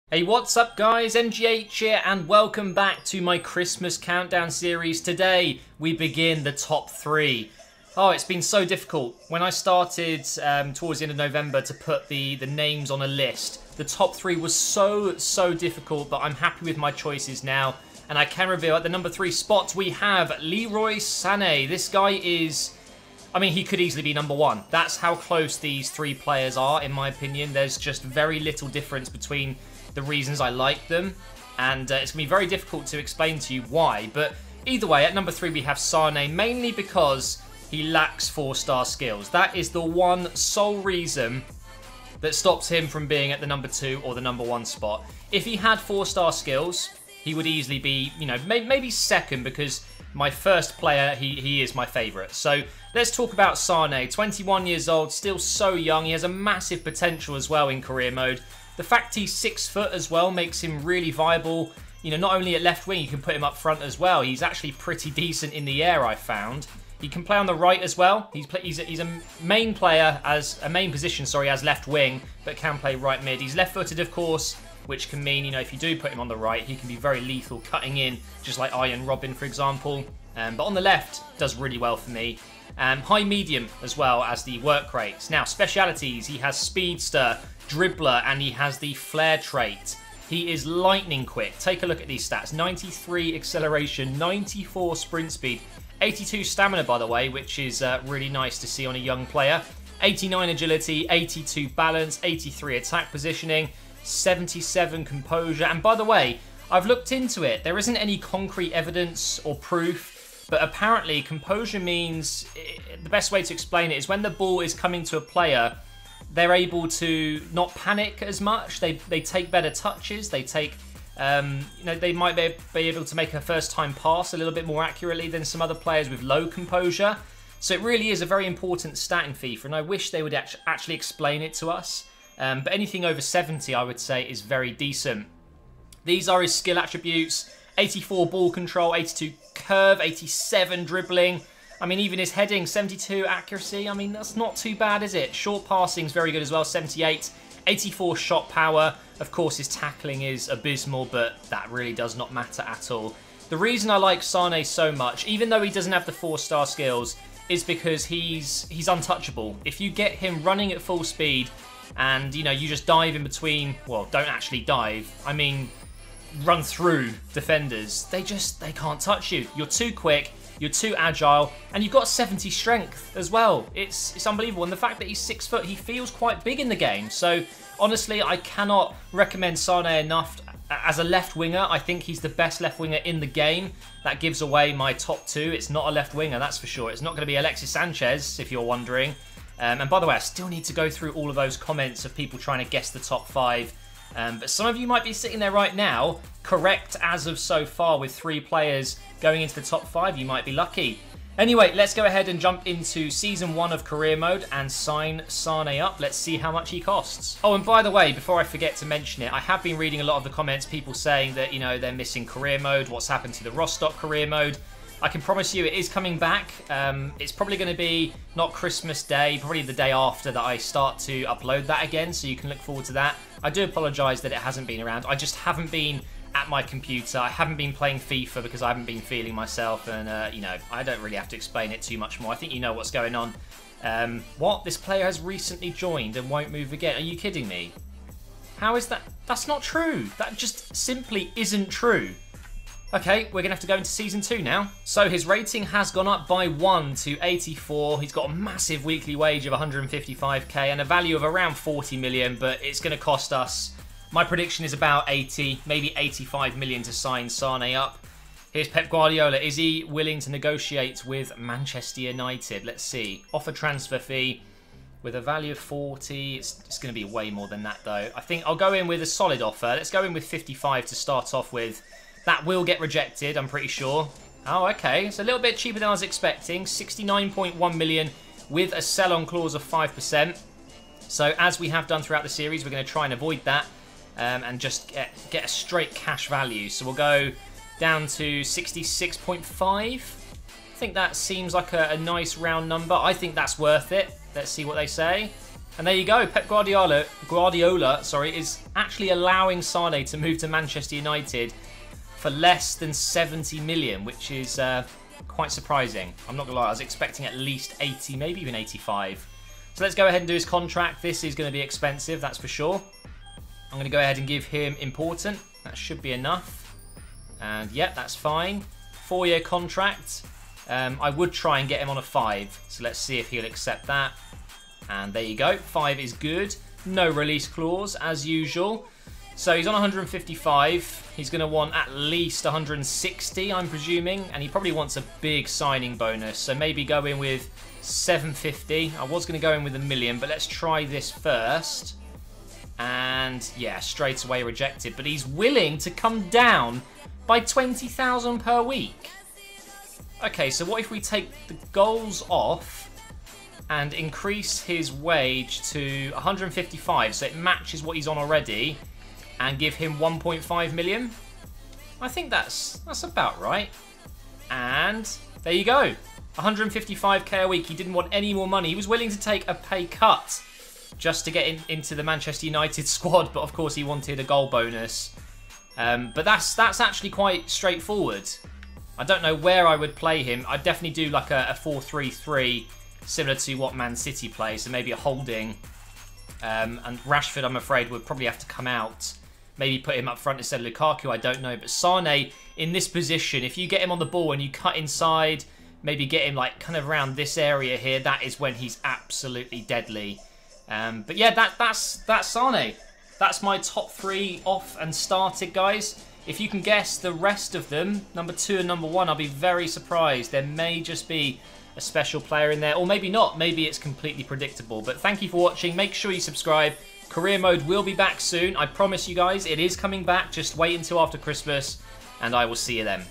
Hey, what's up guys? MGH here and welcome back to my Christmas countdown series. Today we begin the top 3. Oh, it's been so difficult. When I started towards the end of November to put the names on a list, the top 3 was so difficult, but I'm happy with my choices now. And I can reveal at the number 3 spot we have Leroy Sané. This guy is... I mean, he could easily be number 1. That's how close these 3 players are, in my opinion. There's just very little difference between the reasons I like them, and it's going to be very difficult to explain to you why. But either way, at number 3 we have Sané, mainly because he lacks 4-star skills. That is the one sole reason that stops him from being at the number 2 or the number 1 spot. If he had 4-star skills, he would easily be, you know, maybe second, because my first player, he is my favourite. So let's talk about Sané. 21 years old, still so young. He has a massive potential as well in career mode. The fact he's 6 foot as well makes him really viable. You know, not only at left wing, you can put him up front as well. He's actually pretty decent in the air, I found. He can play on the right as well. He's a main player as a main position, sorry, as left wing, but can play right mid. He's left-footed, of course, which can mean, you know, if you do put him on the right, he can be very lethal, cutting in, just like Arjen Robben, for example. But on the left, does really well for me. High medium as well as the work rates. Now, specialities, he has speedster, dribbler, and he has the flair trait. He is lightning quick. Take a look at these stats. 93 acceleration, 94 sprint speed, 82 stamina, by the way, which is really nice to see on a young player. 89 agility, 82 balance, 83 attack positioning, 77 composure. And by the way, I've looked into it. There isn't any concrete evidence or proof, but apparently composure means, the best way to explain it is when the ball is coming to a player, they're able to not panic as much. They take better touches. They take, you know, they might be able to make a first-time pass a little bit more accurately than some other players with low composure. So it really is a very important stat in FIFA, and I wish they would actually explain it to us. But anything over 70, I would say, is very decent. These are his skill attributes. 84 ball control, 82 curve, 87 dribbling. I mean, even his heading, 72 accuracy. I mean, that's not too bad, is it? Short passing is very good as well, 78. 84 shot power. Of course, his tackling is abysmal, but that really does not matter at all. The reason I like Sané so much, even though he doesn't have the 4-star skills, is because he's untouchable. If you get him running at full speed and, you know, you just dive in between, well, don't actually dive, I mean, run through defenders, they can't touch you. You're too quick. You're too agile, and you've got 70 strength as well. It's unbelievable. And the fact that he's 6 foot, he feels quite big in the game. So honestly, I cannot recommend Sané enough as a left winger. I think he's the best left winger in the game. That gives away my top 2. It's not a left winger, that's for sure. It's not going to be Alexis Sanchez, if you're wondering. And by the way, I still need to go through all of those comments of people trying to guess the top 5. But some of you might be sitting there right now, correct as of so far, with 3 players going into the top 5. You might be lucky. Anyway, let's go ahead and jump into Season 1 of Career Mode and sign Sané up. Let's see how much he costs. Oh, and by the way, before I forget to mention it, I have been reading a lot of the comments, people saying that, you know, they're missing Career Mode, what's happened to the Rostock Career Mode. I can promise you it is coming back. It's probably going to be not Christmas Day, probably the day after that I start to upload that again, so you can look forward to that. I do apologise that it hasn't been around. I just haven't been at my computer. I haven't been playing FIFA because I haven't been feeling myself, and you know, I don't really have to explain it too much more. I think you know what's going on. What? This player has recently joined and won't move again. Are you kidding me? How is that? That's not true. That just simply isn't true. Okay, we're going to have to go into Season 2 now. So his rating has gone up by 1 to 84. He's got a massive weekly wage of 155k and a value of around 40 million, but it's going to cost us, my prediction is about 80, maybe 85 million to sign Sané up. Here's Pep Guardiola. Is he willing to negotiate with Manchester United? Let's see. Offer transfer fee with a value of 40. It's going to be way more than that, though. I think I'll go in with a solid offer. Let's go in with 55 to start off with. That will get rejected, I'm pretty sure. Oh, okay. It's a little bit cheaper than I was expecting. 69.1 million with a sell-on clause of 5%. So as we have done throughout the series, we're going to try and avoid that and just get a straight cash value. So we'll go down to 66.5. I think that seems like a nice round number. I think that's worth it. Let's see what they say. And there you go. Pep Guardiola, is actually allowing Sane to move to Manchester United for less than 70 million, which is quite surprising. I'm not gonna lie, I was expecting at least 80, maybe even 85. So let's go ahead and do his contract. This is going to be expensive, that's for sure. I'm going to go ahead and give him important. That should be enough. And yep, that's fine. 4-year contract. I would try and get him on a 5. So let's see if he'll accept that. And there you go. 5 is good. No release clause, as usual. So he's on 155. He's going to want at least 160, I'm presuming. And he probably wants a big signing bonus. So maybe go in with 750. I was going to go in with $1 million, but let's try this first. And yeah, straight away rejected. But he's willing to come down by 20,000 per week. Okay, so what if we take the goals off and increase his wage to 155, so it matches what he's on already, and give him 1.5 million? I think that's about right. And there you go. 155k a week. He didn't want any more money. He was willing to take a pay cut just to get into the Manchester United squad, but of course he wanted a goal bonus. But that's actually quite straightforward. I don't know where I would play him. I'd definitely do like a 4-3-3, similar to what Man City play, so maybe a holding. And Rashford, I'm afraid, would probably have to come out. Maybe put him up front instead of Lukaku, I don't know. But Sane, in this position, if you get him on the ball and you cut inside, maybe get him like kind of around this area here, that is when he's absolutely deadly. But yeah, that's Sane. That's my top 3 off and started, guys. If you can guess the rest of them, number 2 and number 1, I'll be very surprised. There may just be a special player in there, or maybe not. Maybe it's completely predictable. But thank you for watching. Make sure you subscribe. Career mode will be back soon. I promise you guys, it is coming back. Just wait until after Christmas, and I will see you then.